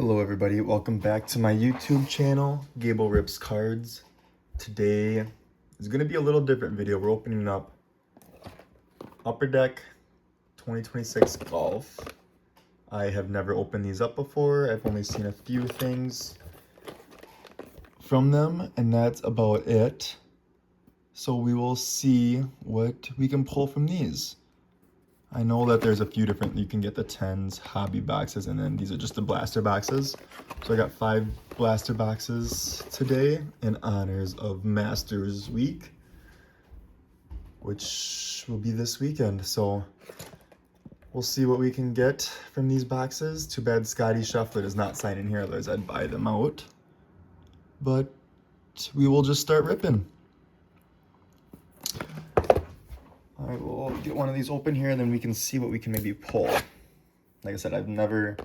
Hello everybody, welcome back to my YouTube channel, Gable Rips Cards. Today is going to be a little different video. We're opening up Upper Deck 2026 Golf. I have never opened these up before. I've only seen a few things from them, and that's about it. So we will see what we can pull from these. I know that there's a few different, you can get the 10s, hobby boxes, and then these are just the blaster boxes. So I got 5 blaster boxes today in honors of Masters Week, which will be this weekend. So we'll see what we can get from these boxes. Too bad Scottie Shuffler does not sign in here, otherwise I'd buy them out. But we will just start ripping. All right, we'll get one of these open here, and then we can see what we can maybe pull. Like I said, I've never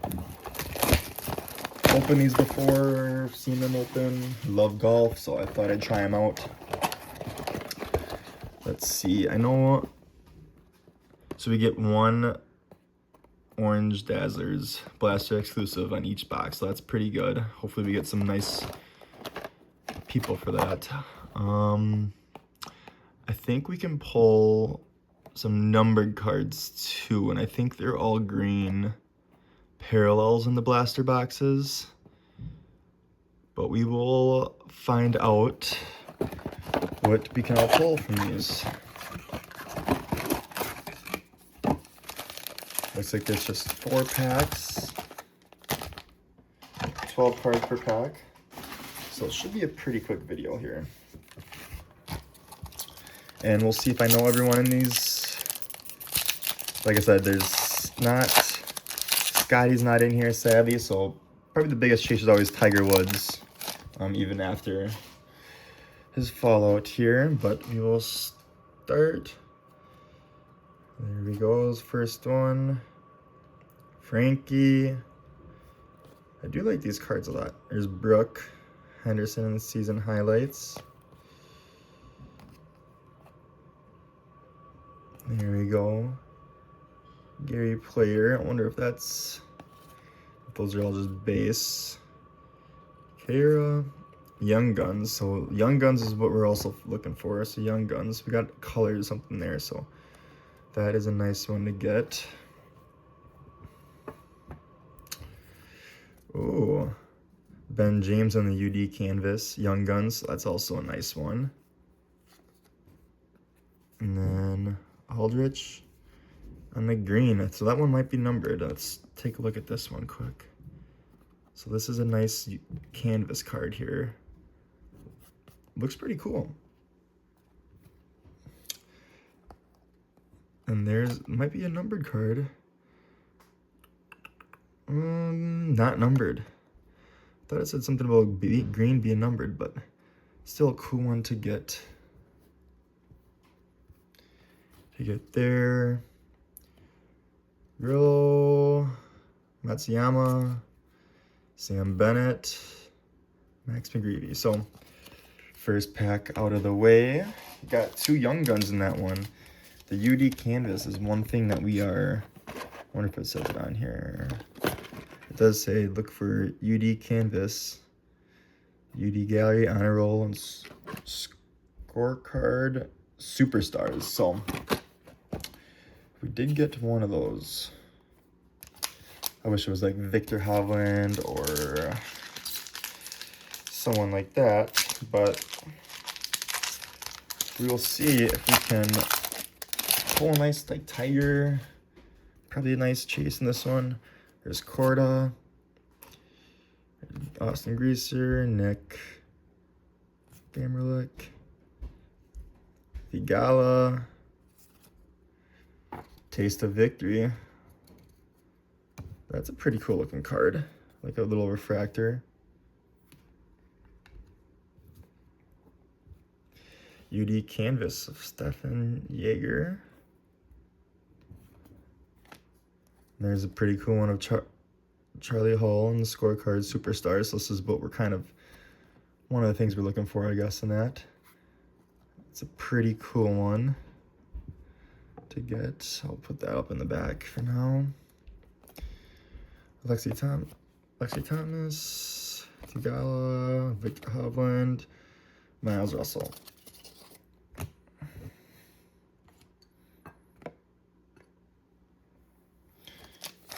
opened these before, seen them open. Love golf, so I thought I'd try them out. Let's see, I know, so we get one Orange Dazzlers Blaster exclusive on each box, so that's pretty good. Hopefully we get some nice people for that. I think we can pull some numbered cards too, and I think they're all green parallels in the blaster boxes. But we will find out what we can all pull from these. Looks like there's just 4 packs, 12 cards per pack. So it should be a pretty quick video here. And we'll see if I know everyone in these. Like I said, there's not, Scottie's not in here, sadly, so probably the biggest chase is always Tiger Woods, even after his fallout here. But we will start. There we go, first one. Frankie. I do like these cards a lot. There's Brooke Henderson in the season highlights. There we go. Gary Player. I wonder if those are all just base. Kara. Young Guns. So Young Guns is what we're also looking for. So Young Guns. We got colors, something there. So that is a nice one to get. Oh, Ben James on the UD canvas. Young Guns. That's also a nice one. And then Aldrich on the green. So that one might be numbered. Let's take a look at this one quick. So this is a nice canvas card here. Looks pretty cool. And there's, might be a numbered card. Not numbered. Thought it said something about green being numbered, but still a cool one to get. There. Grillo, Matsuyama, Sam Bennett, Max McGreevy. So, first pack out of the way. Got 2 Young Guns in that one. The UD canvas is one thing that we are, I wonder if it says it on here. It does say look for UD canvas, UD gallery, honor roll, and scorecard superstars. So, we did get one of those. I wish it was like Victor Hovland or someone like that, but we will see if we can pull a nice like Tiger. Probably a nice chase in this one. There's Corda, Austin Greaser, Nick Gamerlick, Vigala, Taste of Victory. That's a pretty cool looking card. Like a little refractor. UD canvas of Stefan Jaeger. There's a pretty cool one of Charlie Hull and the scorecard superstars. So this is what we're kind of, one of the things we're looking for, I guess, in that. It's a pretty cool one to get. I'll put that up in the back for now. Alexi Lexi Thomas, Tigala, Victor Hovland, Miles Russell.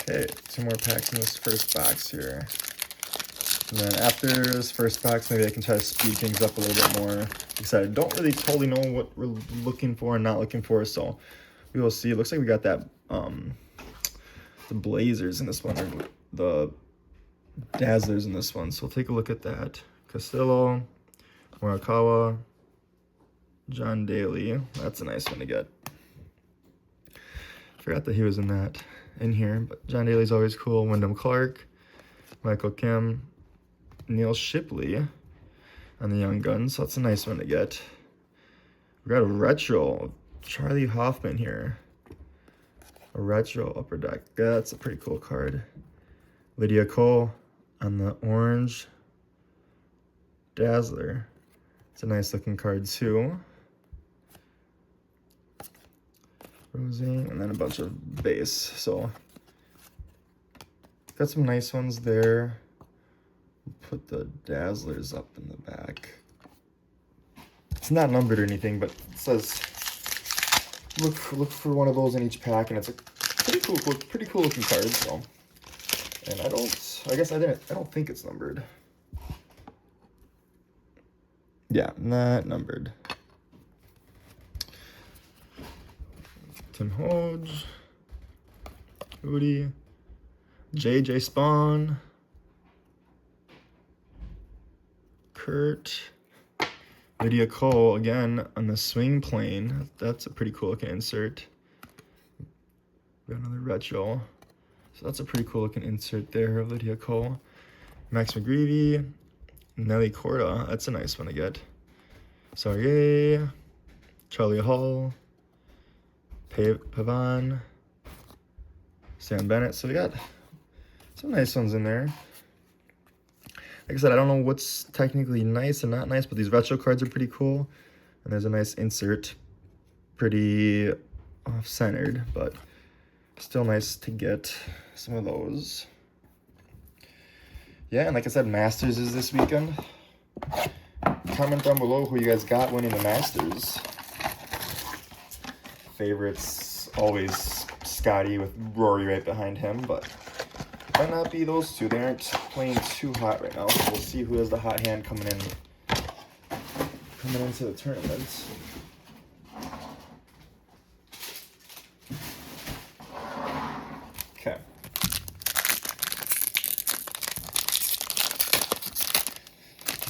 Okay, 2 more packs in this first box here. And then after this first box, maybe I can try to speed things up a little bit more. Like I said, I don't really totally know what we're looking for and not looking for, so we will see. It looks like we got that, the Blazers in this one, or the Dazzlers in this one. So we'll take a look at that. Castillo, Morikawa, John Daly. That's a nice one to get. Forgot that he was in here, but John Daly's always cool. Wyndham Clark, Michael Kim, Neil Shipley on the Young Guns. So that's a nice one to get. We got a retro of Charlie Hoffman here. A retro upper deck. Yeah, that's a pretty cool card. Lydia Cole on the orange Dazzler. It's a nice looking card too. Rosing, and then a bunch of base. So got some nice ones there. Put the Dazzlers up in the back. It's not numbered or anything, but it says look for one of those in each pack, and it's a pretty cool looking card. So, and I don't think it's numbered. Yeah, not numbered. Tim Hodge, Udi, JJ Spawn, Kurt, Lydia Cole again on the swing plane. That's a pretty cool looking insert. Got another retro. So that's a pretty cool looking insert there of Lydia Cole. Max McGreevy, Nelly Corda. That's a nice one to get. Sorry, Charlie Hall, Pavan, Sam Bennett. So we got some nice ones in there. Like I said, I don't know what's technically nice and not nice, but these retro cards are pretty cool. And there's a nice insert, pretty off-centered, but still nice to get some of those. Yeah, and like I said, Masters is this weekend. Comment down below who you guys got winning the Masters. Favorites, always Scottie with Rory right behind him, but might not be those two. They aren't playing too hot right now, so we'll see who has the hot hand coming into the tournament. Okay.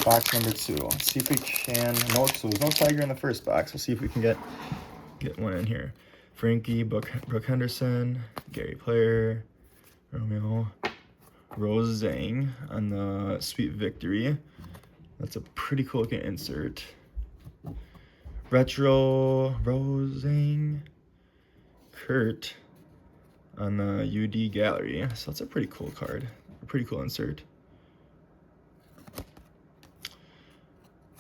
Box number 2. Let's see if we can. No, so there's no Tiger in the first box. We'll see if we can get one in here. Frankie, Brooke Henderson, Gary Player, Romeo, Rose Zhang on the Sweet Victory. That's a pretty cool looking insert. Retro Rose Zhang, Kurt on the UD Gallery. So that's a pretty cool card, a pretty cool insert.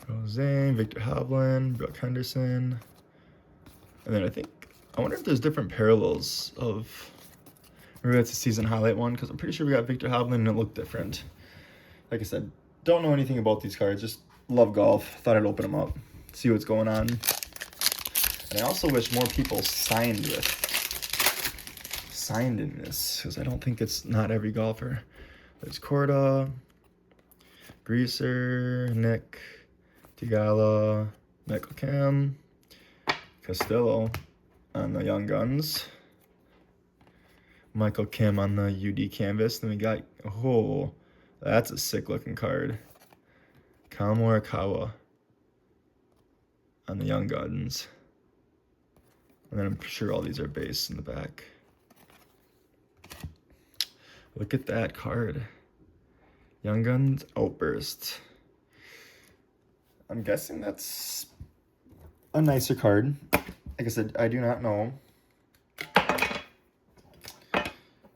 Rose Zhang, Victor Hovland, Brooke Henderson. And then I wonder if there's different parallels of, maybe that's a season highlight one, because I'm pretty sure we got Victor Hovland and it looked different. Like I said, don't know anything about these cards, just love golf. Thought I'd open them up, see what's going on. And I also wish more people signed in this, because I don't think it's not every golfer. There's Corda, Greaser, Nick, Tigala, Michael Kim, Castillo on the Young Guns, Michael Kim on the UD Canvas. Then we got, oh, that's a sick looking card. Kyle Morikawa on the Young Guns. And then I'm sure all these are base in the back. Look at that card. Young Guns Outburst. I'm guessing that's a nicer card. Like I said, I do not know.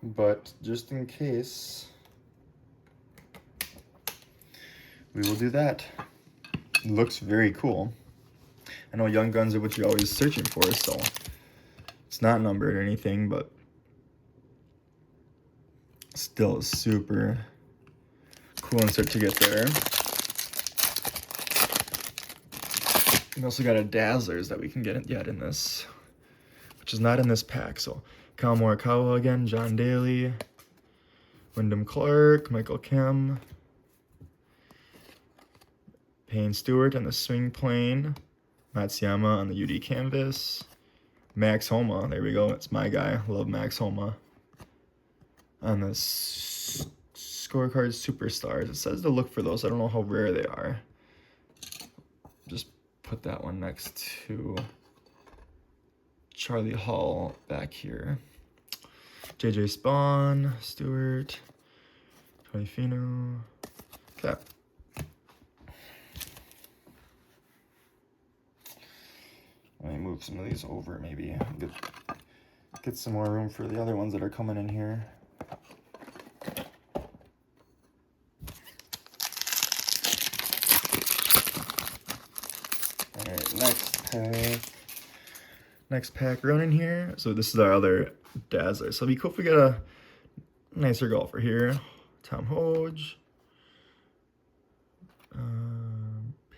But just in case, we will do that. It looks very cool. I know Young Guns are what you're always searching for, so it's not numbered or anything, but still super, Cool insert to get there. We also got a Dazzlers that we can get yet in this, which is not in this pack. So Kyle Morikawa again, John Daly, Wyndham Clark, Michael Kim, Payne Stewart on the swing plane, Matsuyama on the UD canvas, Max Homa, there we go, it's my guy, love Max Homa. On the scorecard superstars, it says to look for those, I don't know how rare they are. Just put that one next to Charlie Hall back here. JJ Spawn, Stewart, Tony Finau. Okay. Let me move some of these over, maybe. Get some more room for the other ones that are coming in here. Alright, next pack running here. So this is our other Dazzler. So it'd be cool if we get a nicer golfer here. Tom Hodge.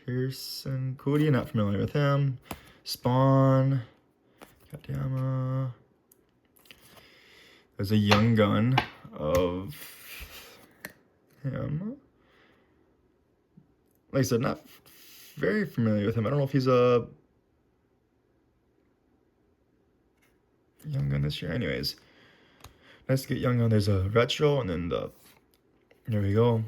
Pearson Cody, not familiar with him. Spawn. Katayama. There's a young gun of him. Like I said, not very familiar with him. I don't know if he's a young gun this year. Anyways, nice to get young gun. There's a retro, and then there we go.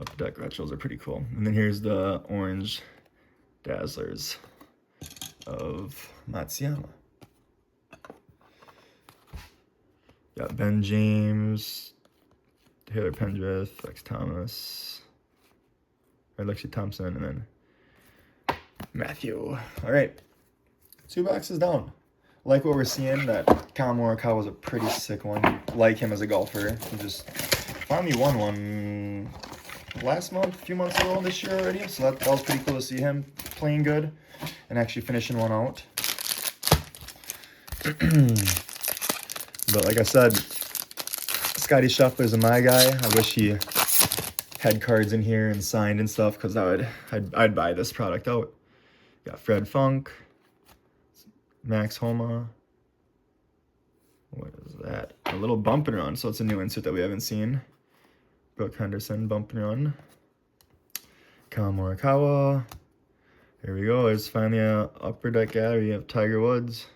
Upper deck retros are pretty cool. And then here's the orange Dazzlers of Matsuyama. Got Ben James, Taylor Pendrith, Lex Thomas, or Lexi Thompson, and then Matthew. All right, 2 boxes down. Like what we're seeing, that Kyle Morikawa was a pretty sick one. Like him as a golfer. He just finally won one last month, a few months ago this year already. So that was pretty cool to see him playing good and actually finishing one out. But like I said, Scottie Scheffler's my guy. I wish he had cards in here and signed and stuff, because I'd buy this product out. Got Fred Funk, Max Homa. What is that? A little bump and run, so it's a new insert that we haven't seen. Brooke Henderson, bump and run. Kyle Morikawa. There we go. There's finally a upper deck gallery of Tiger Woods.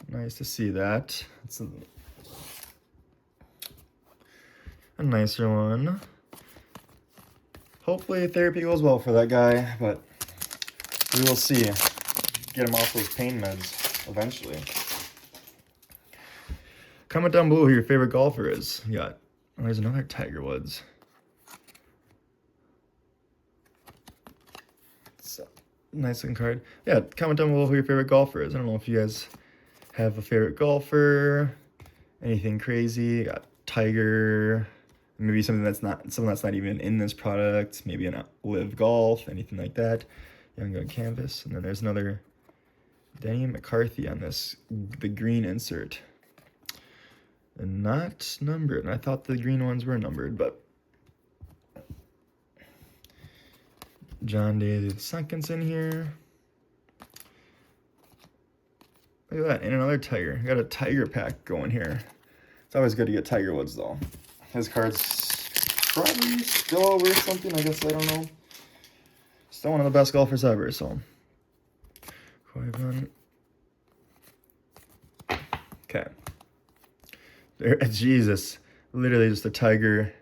Nice to see that. It's a nicer one. Hopefully therapy goes well for that guy, but we will see. Get him off those pain meds eventually. Comment down below who your favorite golfer is. You got, oh, there's another Tiger Woods. It's a nice looking card. Yeah, comment down below who your favorite golfer is. I don't know if you guys have a favorite golfer, anything crazy. Got Tiger, maybe something that's not even in this product, maybe an Live Golf, anything like that. Young Gun Canvas. And then there's another Denny McCarthy on this, the green insert. And not numbered. And I thought the green ones were numbered, but John Daly II's in here. Look at that, and another Tiger. We got a Tiger pack going here. It's always good to get Tiger Woods, though. His card's probably still worth something, I guess, I don't know. Still one of the best golfers ever, so. Okay. There, Jesus. Literally just a Tiger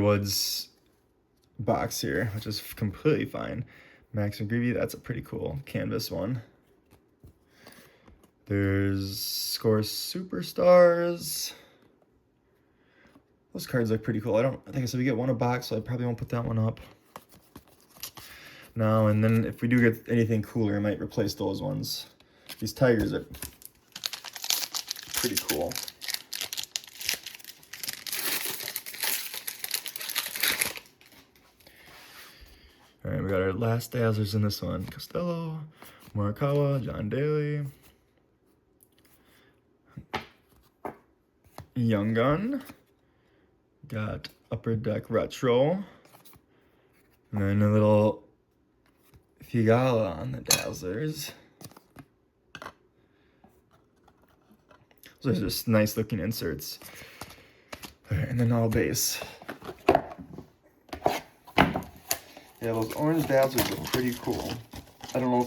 Woods box here, which is completely fine. Max McGreevy, that's a pretty cool canvas one. There's Score Superstars. Those cards look pretty cool. I think I said we get one a box, so I probably won't put that one up. No, and then if we do get anything cooler, I might replace those ones. These Tigers are pretty cool. All right, we got our last Dazzlers in this one. Costello, Morikawa, John Daly. Young Gun. Got Upper Deck Retro. And then a little Figala on the Dazzlers. Those are just nice looking inserts. All right, and then all base. Yeah, those orange Dazzlers are pretty cool. I don't know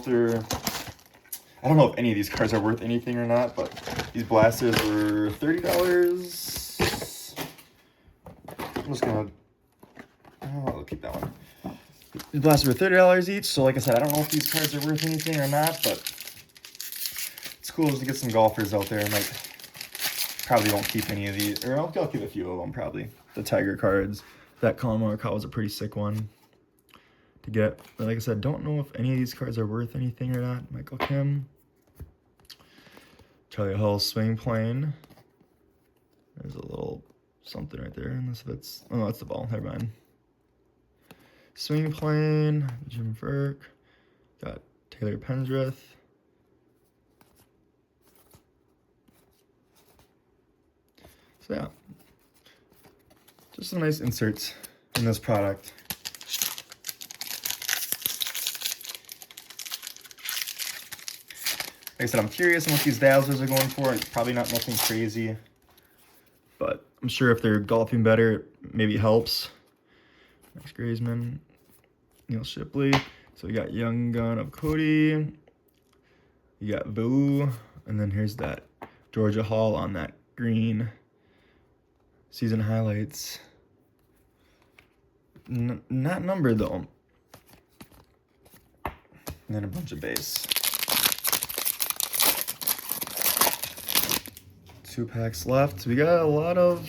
if any of these cards are worth anything or not, but these blasters were $30. I'm just gonna, I'll keep that one. These blasters were $30 each, so like I said, I don't know if these cards are worth anything or not, but it's cool just to get some golfers out there. I probably won't keep any of these, or I'll keep a few of them probably. The Tiger cards. That Colin card was a pretty sick one to get. But like I said, don't know if any of these cards are worth anything or not. Michael Kim. Charlie Hull Swing Plane. There's a little something right there. Unless it's, oh no, that's the ball. Never mind. Swing Plane. Jim Ferk. Got Taylor Pendrith. So yeah, just some nice inserts in this product. Like I said, I'm curious on what these Dazzlers are going for. It's probably not nothing crazy, but I'm sure if they're golfing better, it maybe helps. Max Grazeman, Neil Shipley. So we got Young Gun of Cody. You got Boo, and then here's that Georgia Hall on that green. Season highlights. Not numbered though. And then a bunch of base. 2 packs left. We got a lot of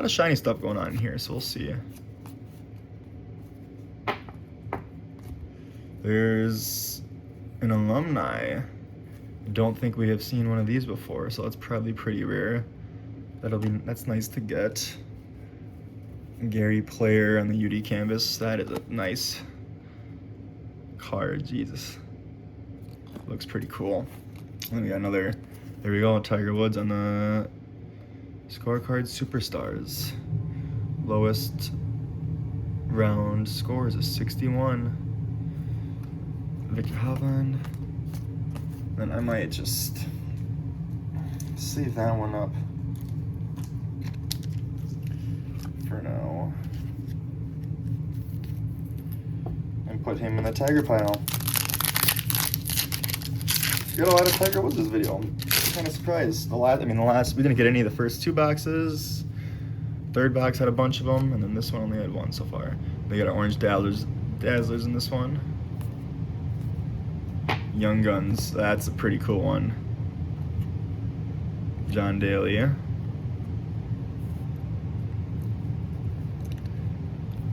shiny stuff going on in here, so we'll see. There's an alumni. I don't think we have seen one of these before, so that's probably pretty rare. That's nice to get. Gary Player on the UD canvas. That is a nice card. Jesus, looks pretty cool. Then we got another. There we go. Tiger Woods on the scorecard. Superstars. Lowest round score is a 61. Victor Hovland. Then I might just save that one up for now and put him in the Tiger pile. We got a lot of Tiger Woods this video. I'm kind of surprised. We didn't get any of the first 2 boxes. Third box had a bunch of them, and then this one only had 1 so far. We got our orange Dazzlers in this one. Young Guns, that's a pretty cool one. John Daly.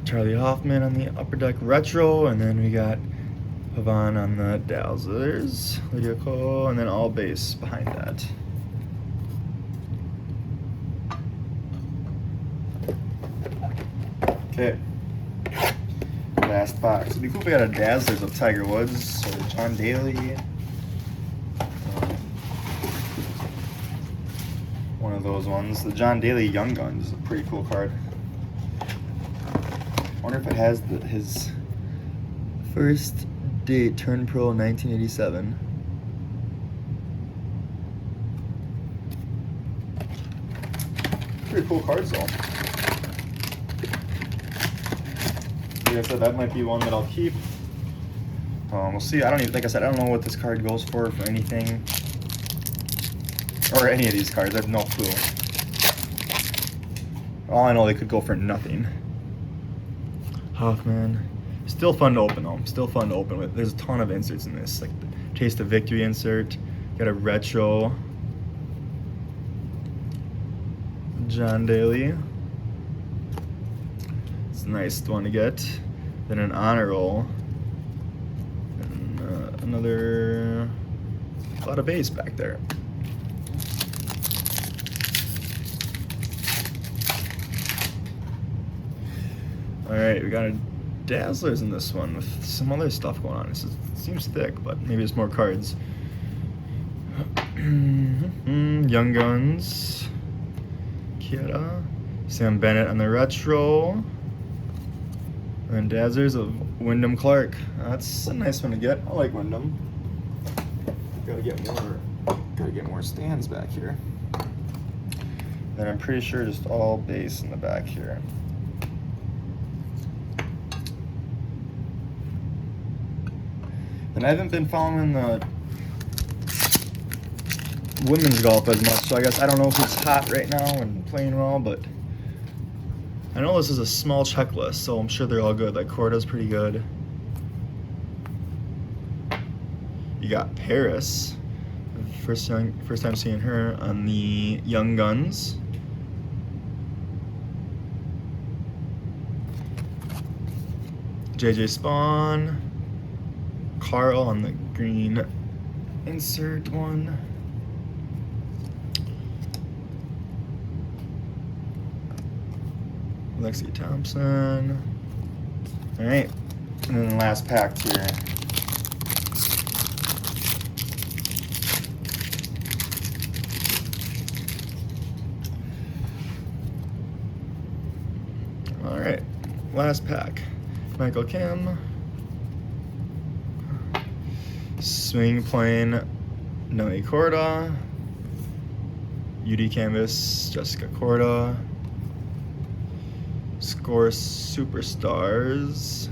Charlie Hoffman on the Upper Deck Retro, and then we got Pavon on the Dazzlers, Lydia Cole, and then all base behind that. Okay, last box. It'd be cool if we got a Dazzlers of Tiger Woods or John Daly. One of those ones. The John Daly Young Guns is a pretty cool card. I wonder if it has his first date, turned pro in 1987. Pretty cool cards though. Like I said, that might be one that I'll keep. We'll see. Like I said, I don't know what this card goes for anything. Or any of these cards, I have no clue. All I know, they could go for nothing. Hoffman. Still fun to open though. Still fun to open with. There's a ton of inserts in this. Like the Taste of Victory insert. Got a retro. John Daly. It's a nice one to get. Then an honor roll. And a lot of base back there. Alright, we got a Dazzlers in this one with some other stuff going on. It seems thick, but maybe it's more cards. Young Guns. Kieta. Sam Bennett on the retro. And Dazzlers of Wyndham Clark. That's a nice one to get. I like Wyndham. Gotta get more stands back here. Then I'm pretty sure just all base in the back here. And I haven't been following the women's golf as much, so I guess I don't know if it's hot right now and playing well, but I know this is a small checklist, so I'm sure they're all good. Like Corda's pretty good. You got Paris. First time seeing her on the Young Guns. JJ Spawn. Carl on the green insert one. Lexi Thompson. All right, and then the last pack here. All right, last pack. Michael Kim. Swing Plane, Noe Corda. UD Canvas, Jessica Corda. Score Superstars,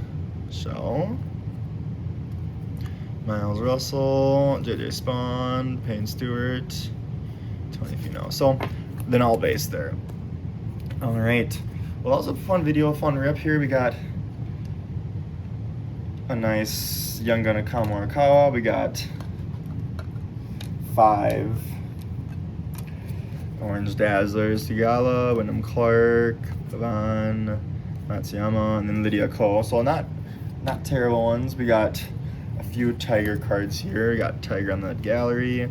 Shell. Miles Russell, JJ Spawn, Payne Stewart, Tony Finau. So then all base there. All right. Well, that was a fun video, fun rip here. We got a nice Young Gun Akama Morikawa. We got 5 Orange Dazzlers, Sigala, Wyndham Clark, Pavan, Matsuyama, and then Lydia Ko. So not terrible ones. We got a few Tiger cards here. We got Tiger on the gallery,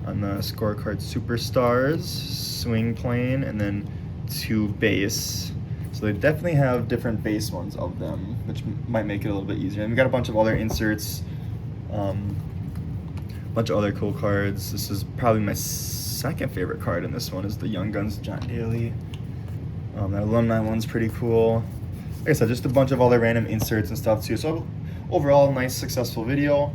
on the scorecard Superstars, Swing Plane, and then 2 base. So they definitely have different base ones of them, which might make it a little bit easier. And we got a bunch of other inserts, a bunch of other cool cards. This is probably my second favorite card in this one is the Young Guns John Daly. That alumni one's pretty cool. Like I said, just a bunch of other random inserts and stuff too. So overall, nice, successful video.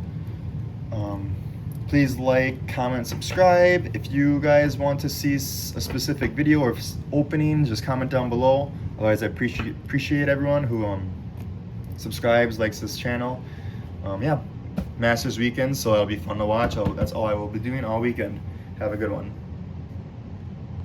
Please like, comment, subscribe. If you guys want to see a specific video or opening, just comment down below. Otherwise, I appreciate everyone who subscribes, likes this channel. Yeah, Masters weekend, so that'll be fun to watch. That's all I will be doing all weekend. Have a good one.